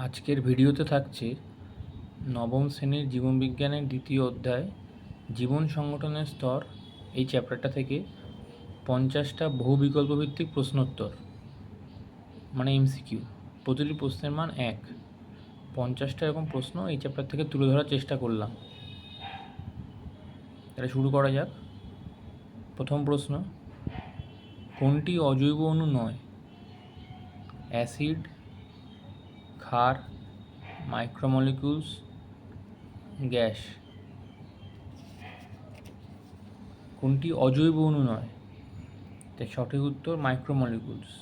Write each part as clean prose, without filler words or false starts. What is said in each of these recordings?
আজকের ভিডিওতে থাকছে নবম শ্রেণীর জীবনবিজ্ঞানের দ্বিতীয় অধ্যায় জীবন সংগঠনের স্তর এই চ্যাপ্টারটা থেকে 50টা বহু বিকল্পভিত্তিক প্রশ্নোত্তর মানে এমসিকিউ। প্রতিটি প্রশ্নের মান 1। 50টা এরকম প্রশ্ন এই চ্যাপ্টার থেকে তুলে ধরার চেষ্টা করলাম। তাহলে শুরু করা যাক। প্রথম প্রশ্ন, কোনটি অজৈব অণু নয়? অ্যাসিড, ক্ষার, মাইক্রোমলিকিউলস, গ্যাস। কোনটি অজৈব অণু নয়? তাই সঠিক উত্তর মাইক্রোমলিকিউলস।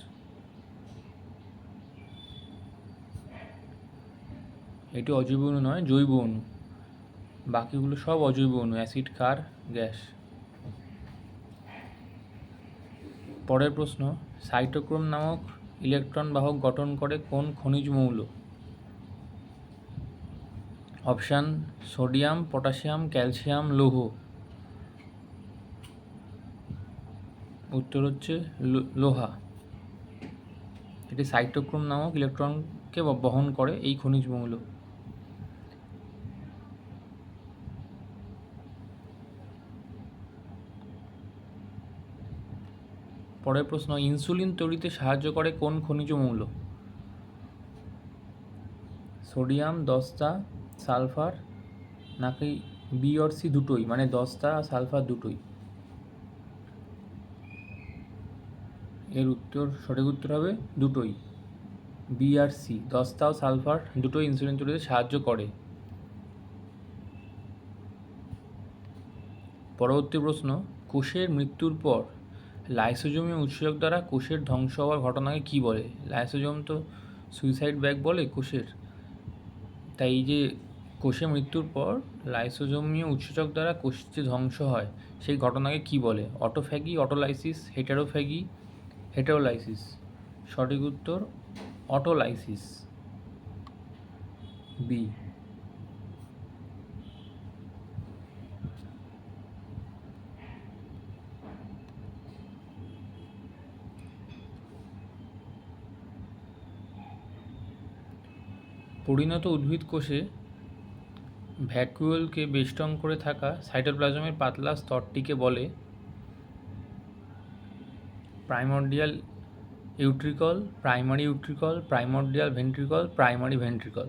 এটি অজৈব অণু নয়, জৈব অণু। বাকিগুলো সব অজৈব অণু, অ্যাসিড, ক্ষার, গ্যাস। পরের প্রশ্ন, সাইটোক্রোম নামক ইলেকট্রন বাহক গঠন করে কোন খনিজ মৌল? অপশান: সোডিয়াম, পটাশিয়াম, ক্যালসিয়াম, লৌহ। উত্তর হচ্ছে লোহা। এটি সাইটোক্রোম নামক ইলেকট্রনকে বহন করে এই খনিজ মৌল। পরের প্রশ্ন, ইনসুলিন তৈরিতে সাহায্য করে কোন খনিজ মৌল? সোডিয়াম, দস্তা, সালফার, নাকি বি আর সি দুটোই, মানে দস্তা আর সালফার দুটোই? এর সঠিক উত্তর হবে দুটোই, বি আর সি। দস্তা ও সালফার দুটোই ইনসুলিন তৈরিতে সাহায্য করে। পরবর্তী প্রশ্ন, কোষের মৃত্যুর পর লাইসোজোমীয় উৎসেচক দ্বারা কোষের ধ্বংস হওয়ার ঘটনাকে কী বলে? লাইসোজোম তো সুইসাইড ব্যাগ বলে কোষের। তাই এই যে কোষের মৃত্যুর পর লাইসোজোমীয় উৎসেচক দ্বারা কোষ যে ধ্বংস হয় সেই ঘটনাকে কী বলে? Autophagy, autolysis, heterophagy, heterolysis. সঠিক উত্তর অটোলাইসিস, বি। পরিণত উদ্ভিদ কোষে ভ্যাকুওলকে বেষ্টন করে থাকা সাইটোপ্লাজমের পাতলা স্তরটিকে বলে? Primordial utricle, primary utricle, primordial ventricle, primary ventricle.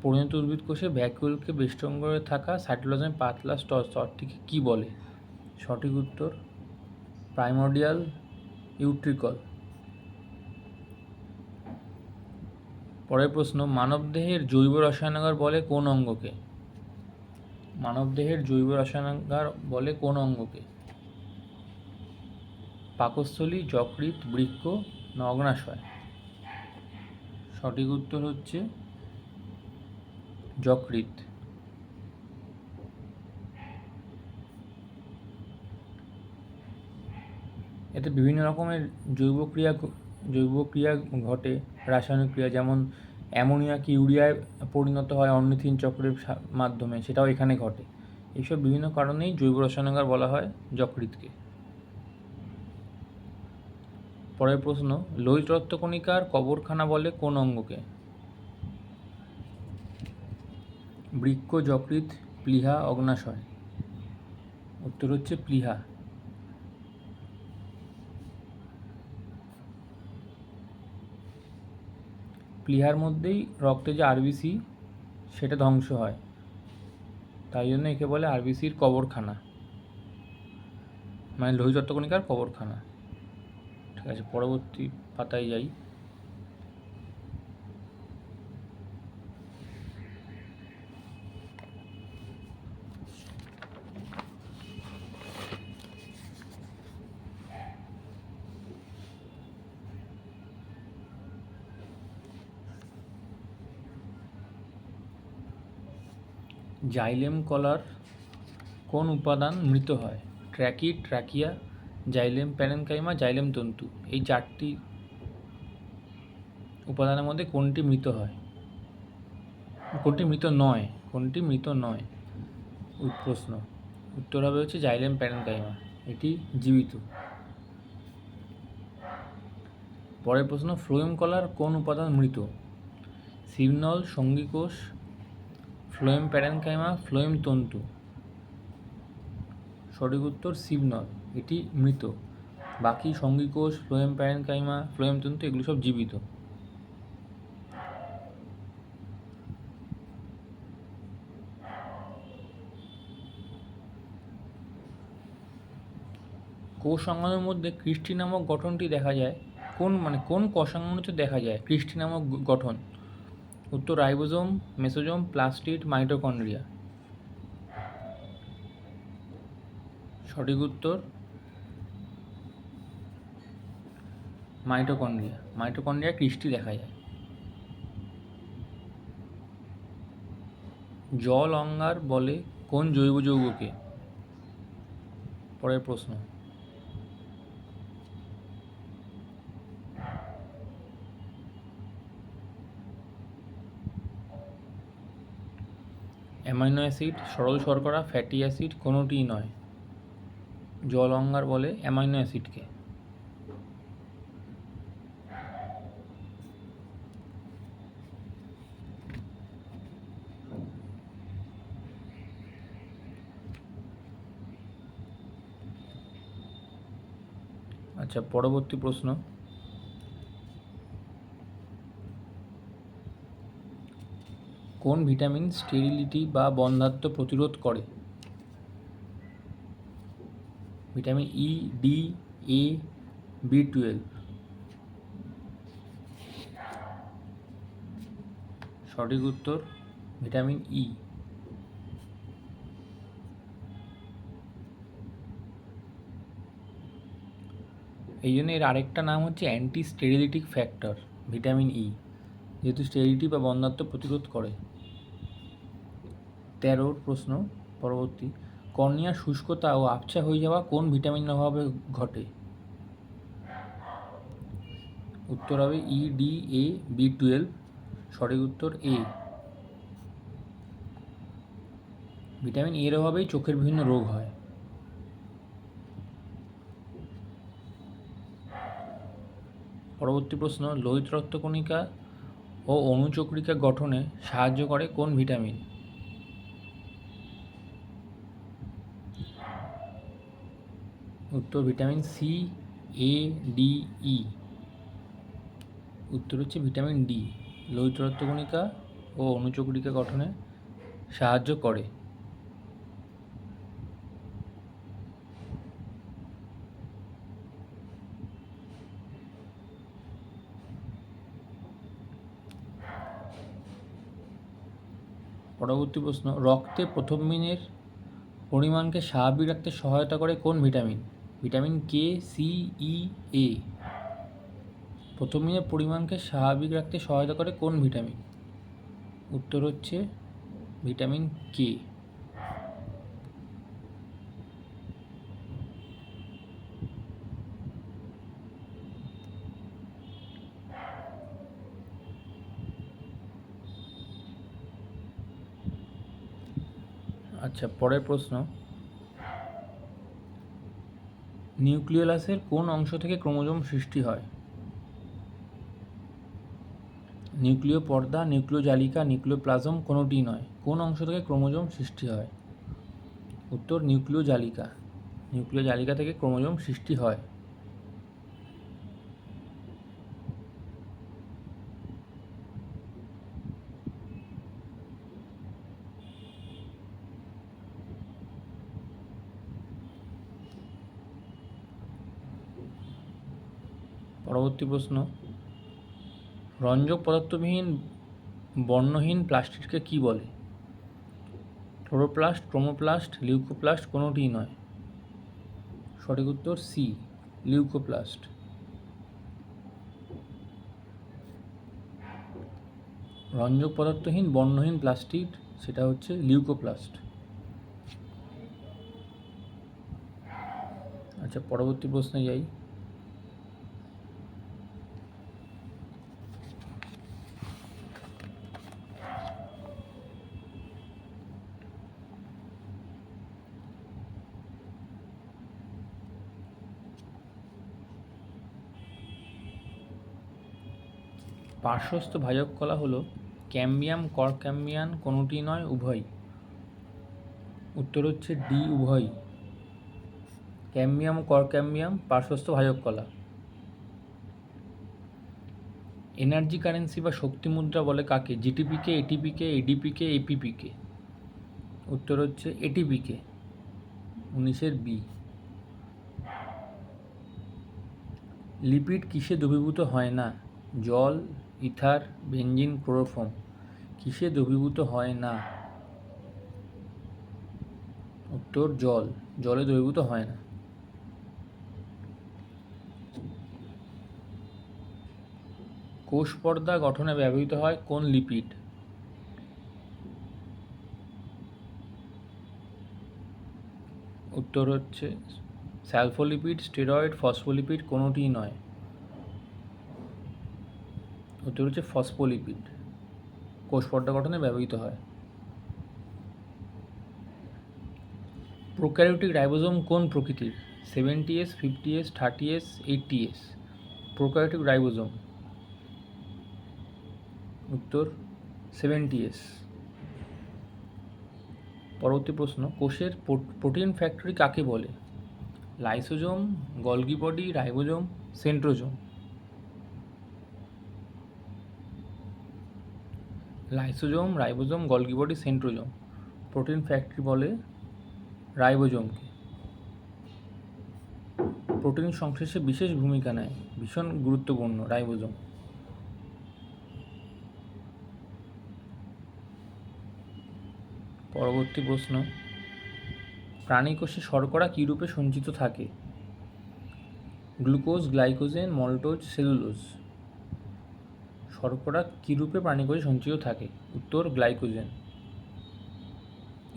পরিণত উদ্ভিদ কোষে ভ্যাকুওলকে বেষ্টন করে থাকা সাইটোপ্লাজমের পাতলা স্তরটিকে কী বলে? সঠিক উত্তর প্রাইমর্ডিয়াল ইউট্রিকল। পরের প্রশ্ন, মানবদেহের জৈব রসায়নাগার বলে কোন অঙ্গকে? মানবদেহের জৈব রসায়নাগার বলে কোন অঙ্গকে? পাকস্থলী, যকৃৎ, বৃক্ক না অগ্ন্যাশয়? সঠিক উত্তর হচ্ছে যকৃৎ। এতে বিভিন্ন রকমের জৈব ক্রিয়া ঘটে, রাসায়নিক ক্রিয়া, যেমন অ্যামোনিয়াকে ইউরিয়ায় পরিণত হয় অর্নিথিন চক্রের মাধ্যমে, সেটাও এখানে ঘটে। এইসব বিভিন্ন কারণেই জৈব রসায়নাগার বলা হয় যকৃৎকে। পরের প্রশ্ন, লোহিত রক্তকণিকার কবরখানা বলে কোন অঙ্গকে? বৃক্ক, যকৃৎ, প্লীহা, অগ্ন্যাশয়? উত্তর হচ্ছে প্লীহা। প্লীহার মধ্যেই রক্তে যে আরবিসি সেটা ধ্বংস হয়, তাই জন্য একে বলে আরবিসির কবরখানা, মানে লোহিত রক্তকণিকার কবরখানা। ঠিক আছে, পরবর্তী পাতায় যাই। জাইলেম কলার কোন উপাদান মৃত হয়? ট্র্যাকিড, ট্রাকিয়া, জাইলেম প্যারেনকাইমা, জাইলেম তন্তু। এই চারটি উপাদানের মধ্যে কোনটি মৃত হয়? কোনটি মৃত নয়? কোনটি মৃত নয়? প্রশ্ন উত্তর হবে হচ্ছে জাইলেম প্যারেনকাইমা, এটি জীবিত। পরের প্রশ্ন, ফ্লোয়েম কলার কোন উপাদান মৃত? সিমনল, সঙ্গীকোষ, ফ্লোয়েম প্যারেনকাইমা, ফ্লোয়েম তন্তু। সঠিক উত্তর সিমনল, এটি মৃত। বাকি সঙ্গীকোষ, ফ্লোয়েম প্যারেনকাইমা, ফ্লোয়েম তন্তু এগুলো সব জীবিত। কোষ অঙ্গাণুর মধ্যে ক্রিস্টি নামক গঠনটি দেখা যায় কোন কোষাঙ্গণুতে দেখা যায় ক্রিস্টি নামক গঠন? উত্তর রাইবোজোম, মেসোজোম, প্লাস্টিড, মাইটোকন্ড্রিয়া। সঠিক উত্তর মাইটোকন্ড্রিয়া। মাইটোকন্ড্রিয়া ক্রিস্টি দেখা যায়। জল অঙ্গার বলে কোন জৈব যৌগকে? পরের প্রশ্ন। অ্যামাইনো অ্যাসিড, সরল শর্করা, ফ্যাটি অ্যাসিড কোনোটিই নয়। জল অঙ্গার বলে অ্যামাইনো অ্যাসিডকে। আচ্ছা, পরবর্তী প্রশ্ন। কোন ভিটামিন স্টেরিলিটি বা বন্ধ্যাত্ব প্রতিরোধ করে? ভিটামিন ই, ডি, এ, B12। সঠিক উত্তর ভিটামিন ই। এই জন্য এর আরেকটা নাম হচ্ছে অ্যান্টি স্টেরিলিটিক ফ্যাক্টর, ভিটামিন ই, যেহেতু স্টেরিলিটি বা বন্ধ্যাত্ব প্রতিরোধ করে। 13 প্রশ্ন পরবর্তী। কর্নিয়ার শুষ্কতা ও আবছা হয়ে যাওয়া কোন ভিটামিনের অভাবে ঘটে? উত্তর হবে ই, ডি, এ, B12। সঠিক উত্তর এ। ভিটামিন এর অভাবেই চোখের বিভিন্ন রোগ হয়। পরবর্তী প্রশ্ন। লোহিত রক্তকণিকা ও অণুচক্রিকা গঠনে সাহায্য করে কোন ভিটামিন? উত্তর ভিটামিন সি, এ, ডি, ই। উত্তর হচ্ছে ভিটামিন ডি। লোহিত রক্তকণিকা ও অণুচক্রিকা গঠনে সাহায্য করে। পরবর্তী প্রশ্ন। রক্তে প্রথমিনের পরিমাণকে স্বাভাবিক রাখতে সহায়তা করে কোন ভিটামিন? ভিটামিন কে, সি, ই, এ। প্রথমিনের পরিমাণকে স্বাভাবিক রাখতে সহায়তা করে কোন ভিটামিন? উত্তর হচ্ছে ভিটামিন কে। আচ্ছা, পরের প্রশ্ন। নিউক্লিওলাসের কোন অংশ থেকে ক্রোমোজোম সৃষ্টি হয়? নিউক্লিয় পর্দা, নিউক্লিয় জালিকা, নিউক্লিওপ্লাজম কোনোটিই নয়। কোন অংশ থেকে ক্রোমোজোম সৃষ্টি হয়? উত্তর নিউক্লিয় জালিকা। নিউক্লিয় জালিকা থেকে ক্রোমোজোম সৃষ্টি হয়। পরবর্তী প্রশ্ন। রঞ্জক পদার্থবিহীন বর্ণহীন প্লাস্টিডকে কী বলে? ক্লোরোপ্লাস্ট, ক্রোমোপ্লাস্ট, লিউকোপ্লাস্ট কোনোটিই নয়। সঠিক উত্তর সি, লিউকোপ্লাস্ট। রঞ্জক পদার্থহীন বর্ণহীন প্লাস্টিড সেটা হচ্ছে লিউকোপ্লাস্ট। আচ্ছা, পরবর্তী প্রশ্নে যাই। পার্শ্বস্থ ভাজক কলা হলো ক্যাম্বিয়াম করক্যাম্বিয়ান কোনোটি নয়, উভয়। উত্তর হচ্ছে ডি, উভয়। ক্যাম্বিয়াম ও করক্যাম্বিয়াম পার্শ্বস্থ ভাজক কলা। এনার্জি কারেন্সি বা শক্তি মুদ্রা বলে কাকে? জিটিপিকে, এটিপিকে, এডিপিকে, এপিপিকে। উত্তর হচ্ছে এটিপিকে, 19-এর বি। লিপিড কিসে দ্রবীভূত হয় না? জল, ইথার, বেঞ্জিন, ক্লোরোফর্ম। কিসে দ্রবীভূত হয় না? উত্তর জল, জলে দ্রবীভূত হয় না। কোষ পর্দা গঠনে ব্যবহৃত হয় কোন লিপিড? উত্তর হচ্ছে স্যালফোলিপিড, স্টেরয়েড, ফসফোলিপিড কোনোটিই নয়। উত্তর হচ্ছে ফসফোলিপিড, কোষ পর্দা গঠনে ব্যবহৃত হয়। প্রোক্যারিওটিক রাইবোজোম কোন প্রকৃতির? 70S, 50S, 30S, 80S। Prokaryotic ribosome. উত্তর 70S। পরবর্তী প্রশ্ন, কোষের প্রোটিন ফ্যাক্টরি কাকে বলে? Lysosome, Golgi body, ribosome, centrosome. Lysosome, ribosome, Golgi body, centrosome. Protein factory বলে রাইবোজোমকে। প্রোটিন সংশ্লেষে বিশেষ ভূমিকা নেয়, ভীষণ গুরুত্বপূর্ণ রাইবোজোম। পরবর্তী প্রশ্ন, প্রাণীকোষে শর্করা কী রূপে সঞ্চিত থাকে? Glucose, glycogen, maltose, cellulose. শর্করা কী রূপে প্রাণীকোষে সঞ্চিত থাকে? উত্তর গ্লাইকোজেন।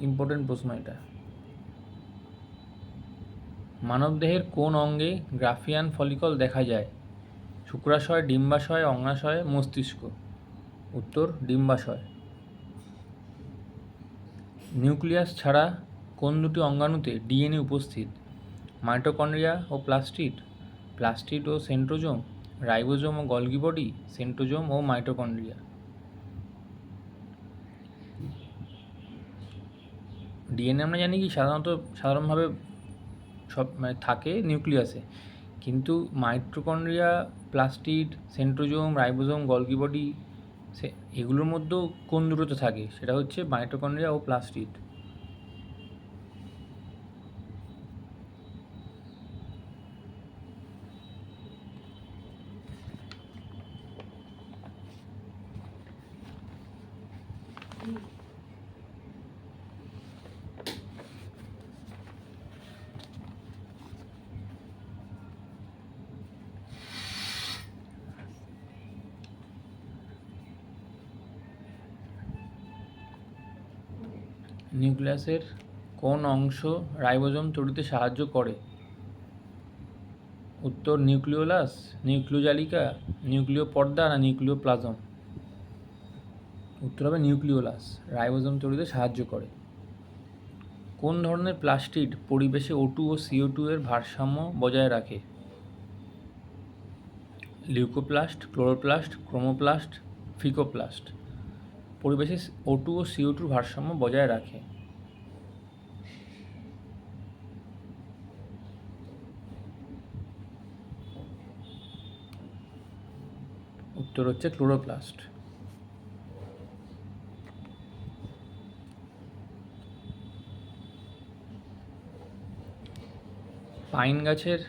ইম্পর্টেন্ট প্রশ্ন এটা। মানবদেহের কোন অঙ্গে গ্রাফিয়ান ফলিকল দেখা যায়? শুক্রাশয়, ডিম্বাশয়, অগ্ন্যাশয়, মস্তিষ্ক। উত্তর ডিম্বাশয়। নিউক্লিয়াস ছাড়া কোন দুটি অঙ্গাণুতে ডিএনএ উপস্থিত? মাইটোকন্ড্রিয়া ও প্লাস্টিড, প্লাস্টিড ও সেন্ট্রোজোম, রাইবোজোম ও গলগি বডি, সেন্ট্রোজোম ও মাইটোকন্ড্রিয়া। ডিএনএ আমরা জানি কি সাধারণভাবে সব থাকে নিউক্লিয়াসে, কিন্তু mitochondria, plastid, centrosome, ribosome, Golgi body এগুলোর মধ্যেও কোন দুটোতে থাকে? সেটা হচ্ছে মাইটোকন্ড্রিয়া ও প্লাস্টিড। নিউক্লিয়াসের কোন অংশ রাইবোজোম তৈরিতে সাহায্য করে? উত্তর নিউক্লিওলাস, নিউক্লিওজালিকা, নিউক্লিয় পর্দা না নিউক্লিওপ্লাজম। উত্তর হবে নিউক্লিওলাস, রাইবোজোম তৈরিতে সাহায্য করে। কোন ধরনের প্লাস্টিড পরিবেশে O2 ও CO2 এর ভারসাম্য বজায় রাখে? Leucoplast, chloroplast, chromoplast, phycoplast. পরিবেশে O2 ও CO2 ভারসাম্য বজায় রাখে। উত্তর হচ্ছে ক্লোরোপ্লাস্ট। পাইন গাছের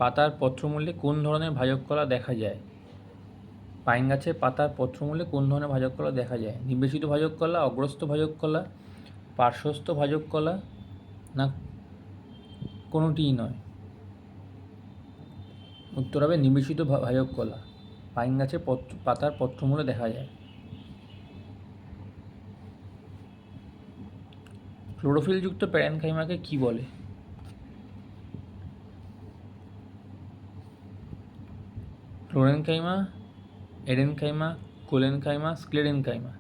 পাতার পত্রমূলে কোন ধরনের ভাজক কলা দেখা যায়? পাইন গাছের পাতার পত্রমূলে কোন ধরনের ভাজক কলা দেখা যায়? নিবেশিত ভাজক কলা, অগ্রস্থ ভাজক কলা, পার্শ্বস্থ ভাজক কলা না কোনোটিই নয়? উত্তর হবে নিবেশিত ভাজক কলা, পাইন গাছের পাতার পত্রমূলে দেখা যায়। ক্লোরোফিলযুক্ত প্যারেনকাইমাকে কি বলে? ক্লোরেনকাইমা, এডেনকাইমা, কোলেনকাইমা, স্ক্লেরেনকাইমা।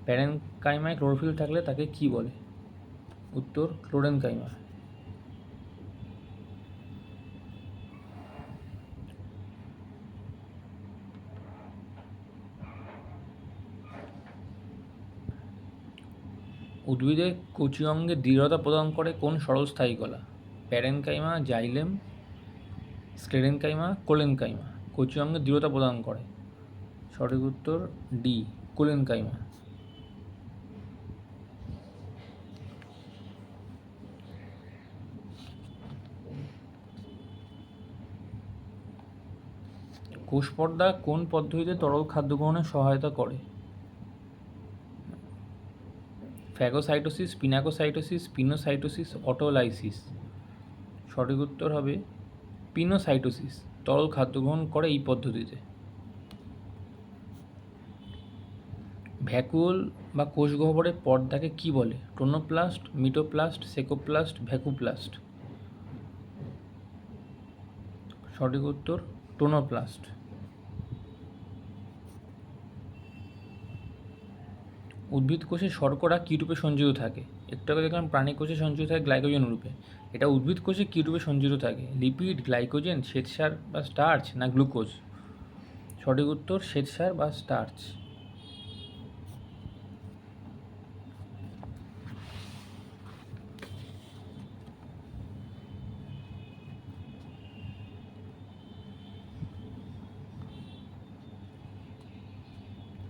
প্যারেনকাইমায় ক্লোরোফিল থাকলে তাকে কি বলে? উত্তর ক্লোরেনকাইমা। উদ্ভিদের কচি অঙ্গে দৃঢ়তা প্রদান করে কোন সরলস্থায়ী কলা? Parenchyma, xylem, sclerenchyma, collenchyma. কচি অঙ্গে দৃঢ়তা প্রদান করে, সঠিক উত্তর ডি, কোলেনকাইমা। কোষপর্দা কোন পদ্ধতিতে তরল খাদ্য গ্রহণে সহায়তা করে? Phagocytosis, pinacocytosis, pinocytosis, autolysis. সঠিক উত্তর হবে পিনোসাইটোসিস। তরল খাদ্য গ্রহণ করে এই পদ্ধতিতে। ভ্যাকুওল বা কোষগহ্বরের পর্দাকে কি বলে? টোনোপ্লাস্ট, মিটোপ্লাস্ট, সেকোপ্লাস্ট, ভ্যাকুপ্লাস্ট। সঠিক উত্তর টোনোপ্লাস্ট। উদ্ভিদ কোষে শর্করা কী রূপে সঞ্চিত থাকে? একটু আগে দেখলাম প্রাণী কোষে সঞ্চিত থাকে গ্লাইকোজেন রূপে। এটা উদ্ভিদ কোষে কী রূপে সঞ্চিত থাকে? লিপিড, গ্লাইকোজেন, শ্বেতসার বা স্টার্চ, না গ্লুকোজ? সঠিক উত্তর শ্বেতসার বা স্টার্চ।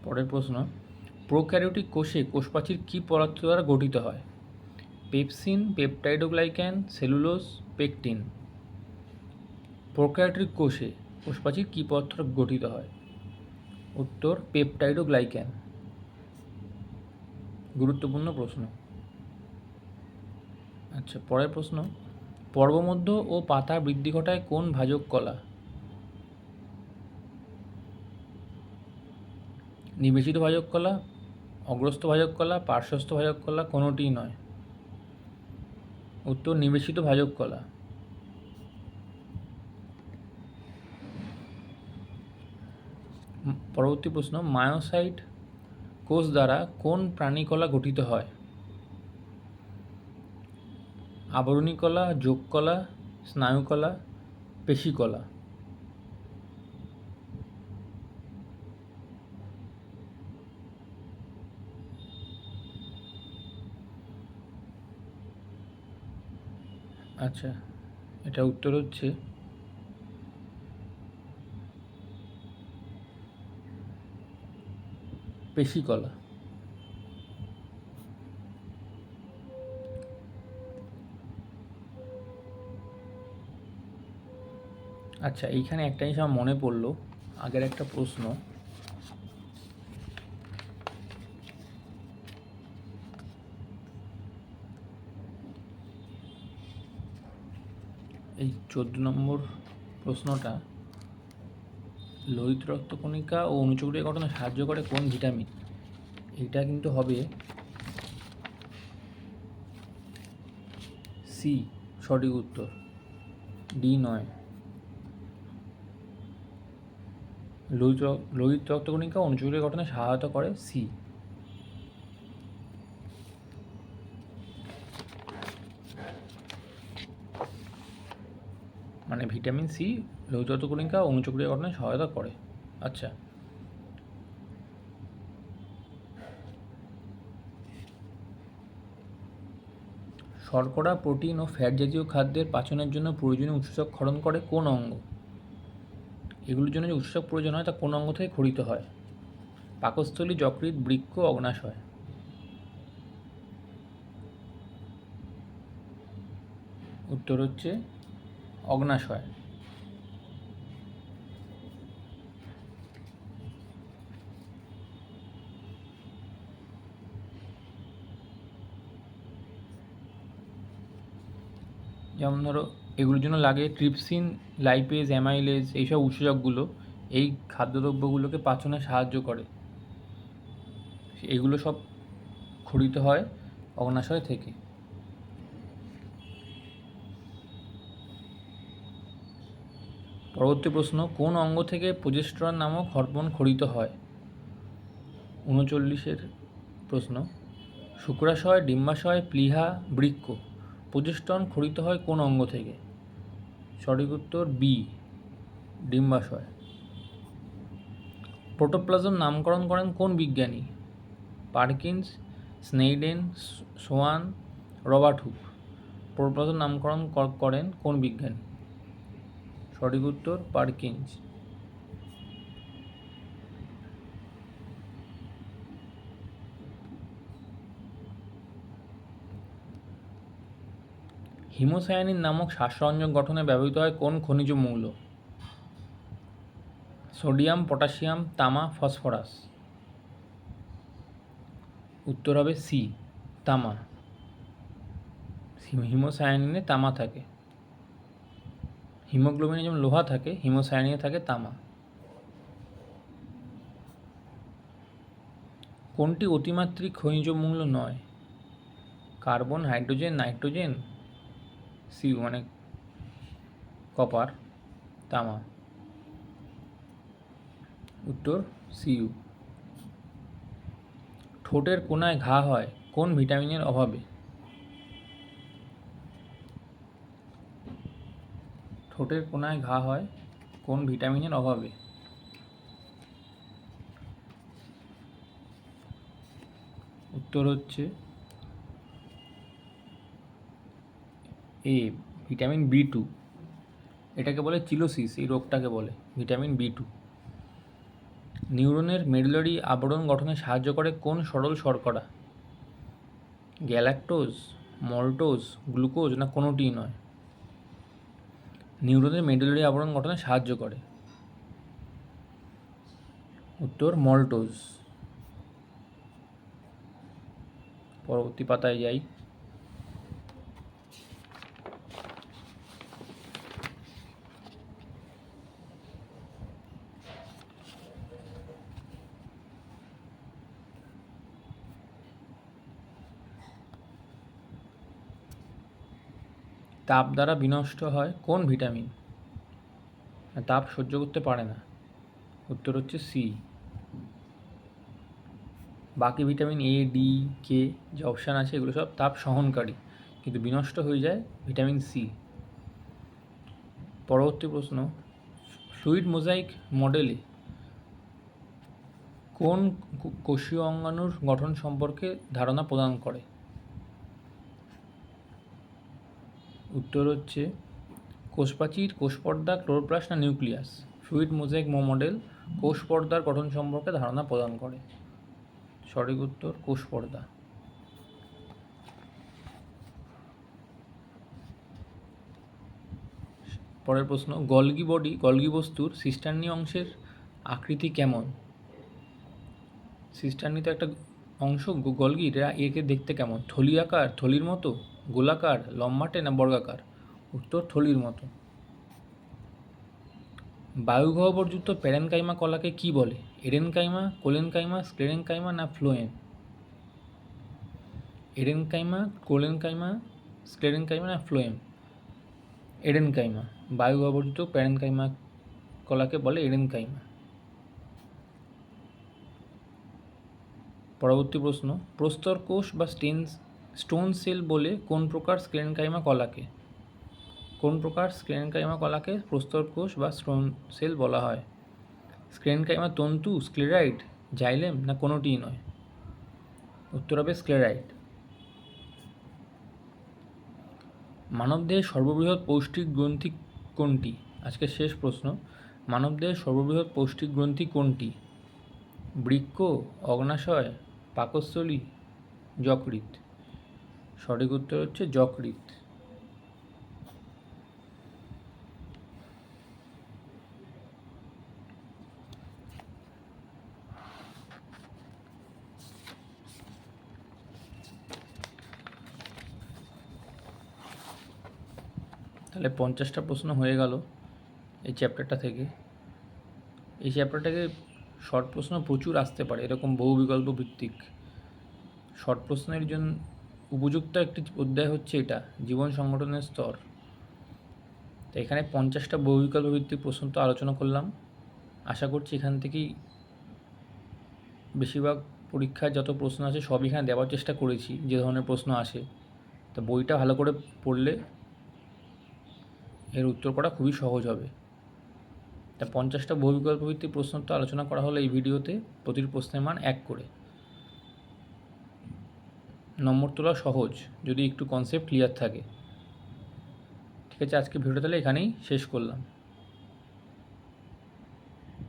পরের প্রশ্ন, প্রোক্যারিওটিক কোষে কোষপ্রাচীর কী পদার্থ দ্বারা গঠিত হয়? Pepsin, peptidoglycan, cellulose, pectin. Prokaryotic কোষে কোষপ্রাচীর কী পদার্থ দ্বারা গঠিত হয়? উত্তর পেপটাইডোগ্লাইক্যান। গুরুত্বপূর্ণ প্রশ্ন। আচ্ছা, পরের প্রশ্ন, পর্বমধ্য ও পাতা বৃদ্ধি ঘটায় কোন ভাজক কলা? নিবেশিত ভাজক কলা, অগ্রস্থ ভাজক কলা, পার্শ্বস্থ ভাজক কলা, কোনোটিই নয়। উত্তর নিবেশিত ভাজক কলা। পরবর্তী প্রশ্ন, মায়োসাইট কোষ দ্বারা কোন প্রাণী কলা গঠিত হয়? আবরণী কলা, যোগ কলা, স্নায়ু কলা, পেশী কলা। আচ্ছা, এটা উত্তর হচ্ছে পেশী কলা। আচ্ছা, এইখানে একটা জিনিস আমার মনে পড়লো, আগের একটা প্রশ্ন। এই 14 নম্বর প্রশ্নটা, লোহিত রক্তকণিকা ও অনুচক্রিয়া গঠনে সাহায্য করে কোন ভিটামিন? এইটা কিন্তু হবে সি, সঠিক উত্তর ডি নয়। লোহিত রক্তকণিকা অনুচক্রিয়া গঠনে সহায়তা করে সি। মানে ভিটামিন সি লোহিত রক্তকণিকা অনুচক্রিয়া গঠনে সহায়তা করে। আচ্ছা, শর্করা, প্রোটিন ও ফ্যাট জাতীয় খাদ্যের পাচনের জন্য প্রয়োজনীয় উৎসেচক ক্ষরণ করে কোন অঙ্গ? এগুলোর জন্য যে উৎসেচক প্রয়োজন হয় তা কোন অঙ্গ থেকে খরিত হয়? পাকস্থলী, যকৃৎ, বৃক্ক, অগ্নাশয়। উত্তর হচ্ছে অগ্নাশয়। যেমন ধরো এগুলোর জন্য লাগে ট্রিপসিন, লাইপেজ, অ্যামাইলেজ, এইসব উৎসেচকগুলো এই খাদ্যদ্রব্যগুলোকে পাচনে সাহায্য করে। এগুলো সব খরিত হয় অগ্নাশয় থেকে। পরবর্তী প্রশ্ন, কোন অঙ্গ থেকে প্রোজেস্টেরন নামক হরমোন খরিত হয়? 39-এর প্রশ্ন, শুক্রাশয়, ডিম্বাশয়, প্লীহা, বৃক্ক। প্রোজেস্টেরন খরিত হয় কোন অঙ্গ থেকে? সঠিক উত্তর বি, ডিম্বাশয়। প্রোটোপ্লাজম নামকরণ করেন কোন বিজ্ঞানী? Perkins, Schleiden, Schwann, Robert Hooke. প্রপ্রথম নামকরণ করেন কোন বিজ্ঞানী? সঠিক উত্তর পারকিন্স। হিমোসায়ানিন নামক শ্বাসরঞ্জক গঠনে ব্যবহৃত হয় কোন খনিজ মৌল? সোডিয়াম, পটাশিয়াম, তামা, ফসফরাস। উত্তর হবে সি, তামা। হিমোসায়ানিনে তামা থাকে। হিমোগ্লোবিনে যেমন লোহা থাকে, হিমোসায়ানিনে থাকে তামা। কোনটি অতিমাত্রিক খনিজ মৌল নয়? কার্বন, হাইড্রোজেন, নাইট্রোজেন, সিউ মানে কপার, তামা। উত্তর সিইউ। ঠোঁটের কোনায় ঘা হয় কোন ভিটামিনের অভাবে? ঠোঁটের কোনায় ঘা হয় কোন ভিটামিনের অভাবে? উত্তর হচ্ছে এ, ভিটামিন B2। এটাকে বলে চিলোসিস, এই রোগটাকে বলে ভিটামিন B2। নিউরনের মেডুলারি আবরণ গঠনে সাহায্য করে কোন সরল শর্করা? গ্যালাক্টোজ, মল্টোজ, গ্লুকোজ না কোনোটিই নয়? নিউরনের মেডুলারি আবরণ গঠনে সাহায্য করে। উত্তর মল্টোজ। পরবর্তী পাতায় যাই। তাপ দ্বারা বিনষ্ট হয় কোন ভিটামিন? তাপ সহ্য করতে পারে না। উত্তর হচ্ছে সি। বাকি ভিটামিন এ, ডি, কে যে অপশান আছে এগুলো সব তাপ সহনকারী, কিন্তু বিনষ্ট হয়ে যায় ভিটামিন সি। পরবর্তী প্রশ্ন, ফ্লুইড মোজাইক মডেলে কোন কোষীয় অঙ্গাণুর গঠন সম্পর্কে ধারণা প্রদান করে? উত্তর হচ্ছে কোষপ্রাচীর, কোষপর্দা, ক্লোরোপ্লাস্ট না নিউক্লিয়াস। ফ্লুইড মোজাইক মডেল কোষপর্দার গঠন সম্পর্কে ধারণা প্রদান করে। সঠিক উত্তর কোষপর্দা। পরের প্রশ্ন, গলগি বস্তুর সিস্টার্নি অংশের আকৃতি কেমন? সিস্টার্নি তো একটা অংশ গলগির, একে দেখতে কেমন? থলি আকার, থলির মতো, গোলাকার, লম্বাটে না বর্গাকার? উত্তর থলির মতো। বায়ুগহ্বরযুক্ত প্যারেনকাইমা কলাকে কি বলে? এরেনকাইমা, কোলেনকাইমা, স্ক্লেরেনকাইমা না ফ্লোয়েম? এরেনকাইমা, কোলেনকাইমা, স্ক্লেরেনকাইমা না ফ্লোয়েম? এরেনকাইমা। বায়ুগহ্বরযুক্ত প্যারেনকাইমা কলাকে বলে এরেনকাইমা। পরবর্তী প্রশ্ন, প্রস্তর কোষ বা স্টোন সেল বলে কোন প্রকার স্ক্লেরেনকাইমা কলাকে? কোন প্রকার স্ক্লেরেনকাইমা কলাকে প্রস্তর কোষ বা স্টোন সেল বলা হয়? স্ক্লেরেনকাইমা তন্তু, স্ক্লেরাইড, জাইলেম না কোনোটিই নয়? উত্তর হবে স্ক্লেরাইড। মানবদেহের সর্ববৃহৎ পৌষ্টিক গ্রন্থি কোনটি? আজকের শেষ প্রশ্ন, মানবদেহের সর্ববৃহৎ পৌষ্টিক গ্রন্থি কোনটি? বৃক্ক, অগ্নাশয়, পাকস্থলী, যকৃৎ। সঠিক উত্তর হচ্ছে যকৃৎ। তাহলে 50টা প্রশ্ন হয়ে গেল এই চ্যাপ্টারটা থেকে। এই চ্যাপ্টারটাকে শর্ট প্রশ্ন প্রচুর আসতে পারে, এরকম বহু বিকল্প ভিত্তিক শর্ট প্রশ্নের জন্য উপযুক্ত একটি অধ্যায় হচ্ছে এটা, জীবন সংগঠনের স্তর। তো এখানে 50টা বহু বিকল্প ভিত্তিক প্রশ্ন তো আলোচনা করলাম। আশা করছি এখান থেকেই বেশিরভাগ পরীক্ষার যত প্রশ্ন আছে সব এখানে দেওয়ার চেষ্টা করেছি, যে ধরনের প্রশ্ন আসে। তো বইটা ভালো করে পড়লে এর উত্তর করা খুবই সহজ হবে। তা 50টা বহু বিকল্প ভিত্তিক প্রশ্ন তো আলোচনা করা হলো এই ভিডিওতে, প্রতিটি প্রশ্নের মান 1 করে। নম্বর তোলা সহজ যদি একটু কনসেপ্ট ক্লিয়ার থাকে। ঠিক আছে, আজকে ভিডিওটা তাহলে এখানেই শেষ করলাম।